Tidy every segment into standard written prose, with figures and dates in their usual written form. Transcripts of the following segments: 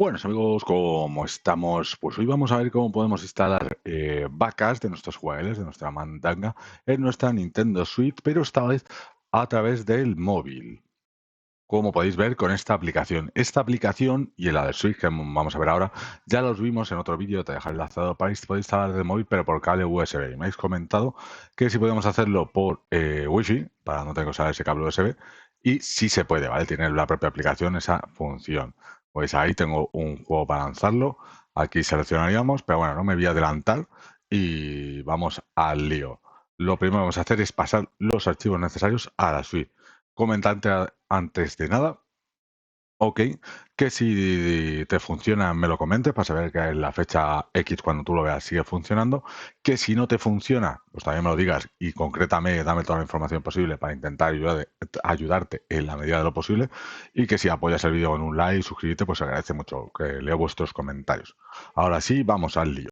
Buenos amigos, ¿cómo estamos? Pues hoy vamos a ver cómo podemos instalar backups de nuestros juegos, de nuestra mandanga, en nuestra Nintendo Switch, pero esta vez a través del móvil. Como podéis ver con esta aplicación. Esta aplicación y la del Switch que vamos a ver ahora, ya los vimos en otro vídeo, te dejaré enlazado para poder instalar del móvil, pero por cable USB. Y me habéis comentado que si podemos hacerlo por Wi-Fi, para no tener que usar ese cable USB, y sí se puede, ¿vale? Tiene la propia aplicación esa función. Pues ahí tengo un juego para lanzarlo. Aquí seleccionaríamos, pero bueno, no me voy a adelantar y vamos al lío. Lo primero que vamos a hacer es pasar los archivos necesarios a la Switch. Comentarte antes de nada, ok, que si te funciona me lo comentes para saber que en la fecha X cuando tú lo veas sigue funcionando, que si no te funciona, pues también me lo digas y concrétame, dame toda la información posible para intentar ayudarte en la medida de lo posible, y que si apoyas el vídeo con un like y suscribirte, pues agradece mucho, que leo vuestros comentarios. Ahora sí, vamos al lío.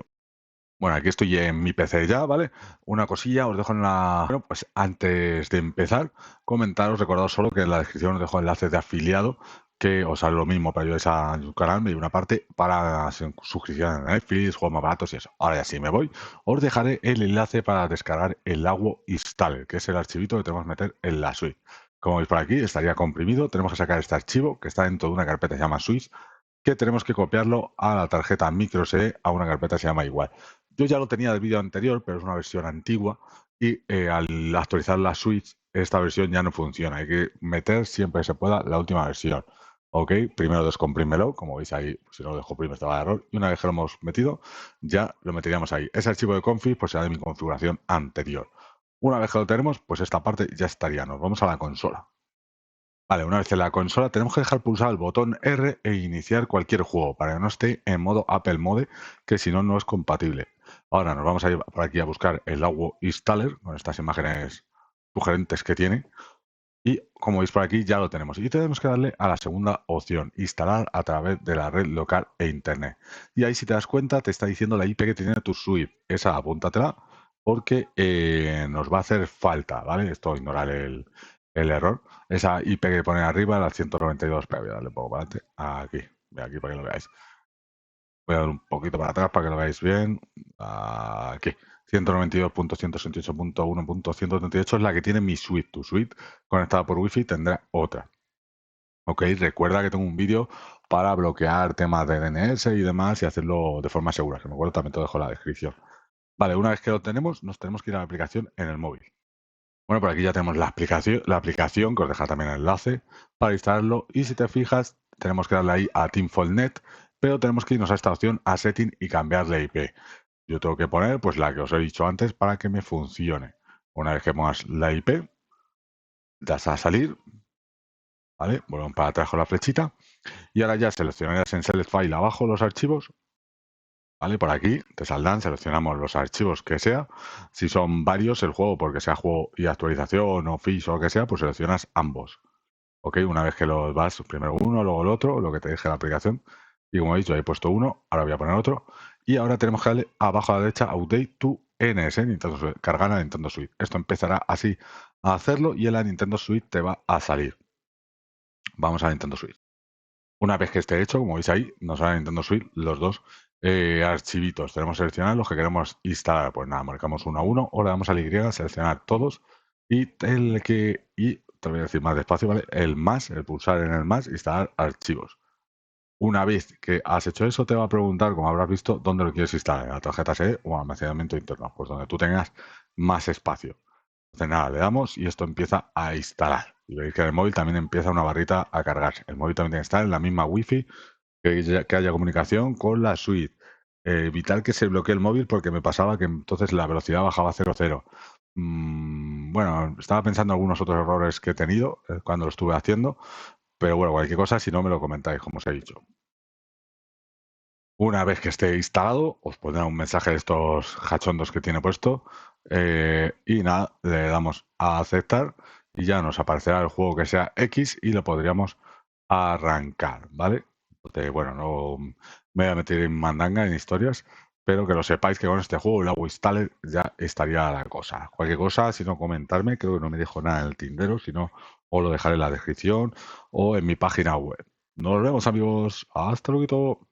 Bueno, aquí estoy en mi PC ya, ¿vale? Una cosilla, os dejo en la... Bueno, pues antes de empezar, comentaros, recordaos solo que en la descripción os dejo enlaces de afiliado, que os sale lo mismo para ayudaros a canal y una parte para suscripción a Netflix, juegos más baratos y eso. Ahora ya sí me voy, os dejaré el enlace para descargar el Lago Installer, que es el archivito que tenemos que meter en la Switch. Como veis por aquí, estaría comprimido, tenemos que sacar este archivo, que está dentro de una carpeta que se llama Switch, que tenemos que copiarlo a la tarjeta microSD a una carpeta que se llama igual. Yo ya lo tenía del vídeo anterior, pero es una versión antigua y al actualizar la Switch, esta versión ya no funciona. Hay que meter siempre que se pueda la última versión. Ok, primero descomprímelo, como veis ahí, si no lo dejo primero estaba de error. Y una vez que lo hemos metido, ya lo meteríamos ahí. Ese archivo de config pues será de mi configuración anterior. Una vez que lo tenemos, pues esta parte ya estaría. Nos vamos a la consola. Vale, una vez en la consola tenemos que dejar pulsado el botón R e iniciar cualquier juego para que no esté en modo Apple Mode, que si no, no es compatible. Ahora nos vamos a ir por aquí a buscar el Lago Installer con estas imágenes sugerentes que tiene. Y como veis por aquí ya lo tenemos. Y tenemos que darle a la segunda opción, instalar a través de la red local e internet. Y ahí si te das cuenta te está diciendo la IP que tiene tu Switch. Esa apúntatela porque nos va a hacer falta, ¿vale? Esto ignorar el error. Esa IP que pone arriba, la 192, pero voy a darle un poco para adelante. Aquí para que lo veáis. Voy a dar un poquito para atrás para que lo veáis bien. Aquí. 192.168.1.138 es la que tiene mi suite. Tu suite conectada por Wi-Fi tendrá otra. Ok, recuerda que tengo un vídeo para bloquear temas de DNS y demás y hacerlo de forma segura, que me acuerdo también te lo dejo en la descripción. Vale, una vez que lo tenemos, nos tenemos que ir a la aplicación en el móvil. Bueno, por aquí ya tenemos la aplicación que os deja también el enlace para instalarlo, y si te fijas, tenemos que darle ahí a TeamFallNet, pero tenemos que irnos a esta opción a Setting y cambiar la IP. Yo tengo que poner pues la que os he dicho antes para que me funcione. Una vez que pongas la IP, das a salir, ¿vale? Volvemos para atrás con la flechita y ahora ya seleccionarías en Select File abajo los archivos, ¿vale? Por aquí te saldrán, seleccionamos los archivos que sea. Si son varios el juego, porque sea juego y actualización o fish o lo que sea, pues seleccionas ambos. Ok, una vez que los vas, primero uno, luego el otro, lo que te deje la aplicación. Y como he dicho, he puesto uno, ahora voy a poner otro. Y ahora tenemos que darle abajo a la derecha Update to NS, Nintendo Switch, cargar a Nintendo Switch. Esto empezará así a hacerlo y en la Nintendo Switch te va a salir. Vamos a Nintendo Switch. Una vez que esté hecho, como veis ahí, nos sale Nintendo Switch los dos archivitos. Tenemos que seleccionar los que queremos instalar. Pues nada, marcamos uno a uno o le damos a la Y, seleccionar todos y te voy a decir más despacio, ¿vale? El pulsar en el más, instalar archivos. Una vez que has hecho eso, te va a preguntar, como habrás visto, dónde lo quieres instalar, en la tarjeta SD o almacenamiento interno, pues donde tú tengas más espacio. Entonces nada, le damos y esto empieza a instalar. Y veis que en el móvil también empieza una barrita a cargarse. El móvil también tiene que estar en la misma wifi, que haya comunicación con la suite. Evitar que se bloquee el móvil porque me pasaba que entonces la velocidad bajaba a 0,0. Bueno, estaba pensando en algunos otros errores que he tenido cuando lo estuve haciendo, pero bueno, cualquier cosa, si no me lo comentáis, como os he dicho. Una vez que esté instalado, os pondrá un mensaje de estos hachondos que tiene puesto. Y nada, le damos a aceptar y ya nos aparecerá el juego que sea X y lo podríamos arrancar, ¿vale? Entonces, bueno, no me voy a meter en mandanga, en historias, pero que lo sepáis que con este juego, el Lago Installer, ya estaría la cosa. Cualquier cosa, si no comentarme, creo que no me dejo nada en el tindero, si no, os lo dejaré en la descripción o en mi página web. Nos vemos, amigos. Hasta luego.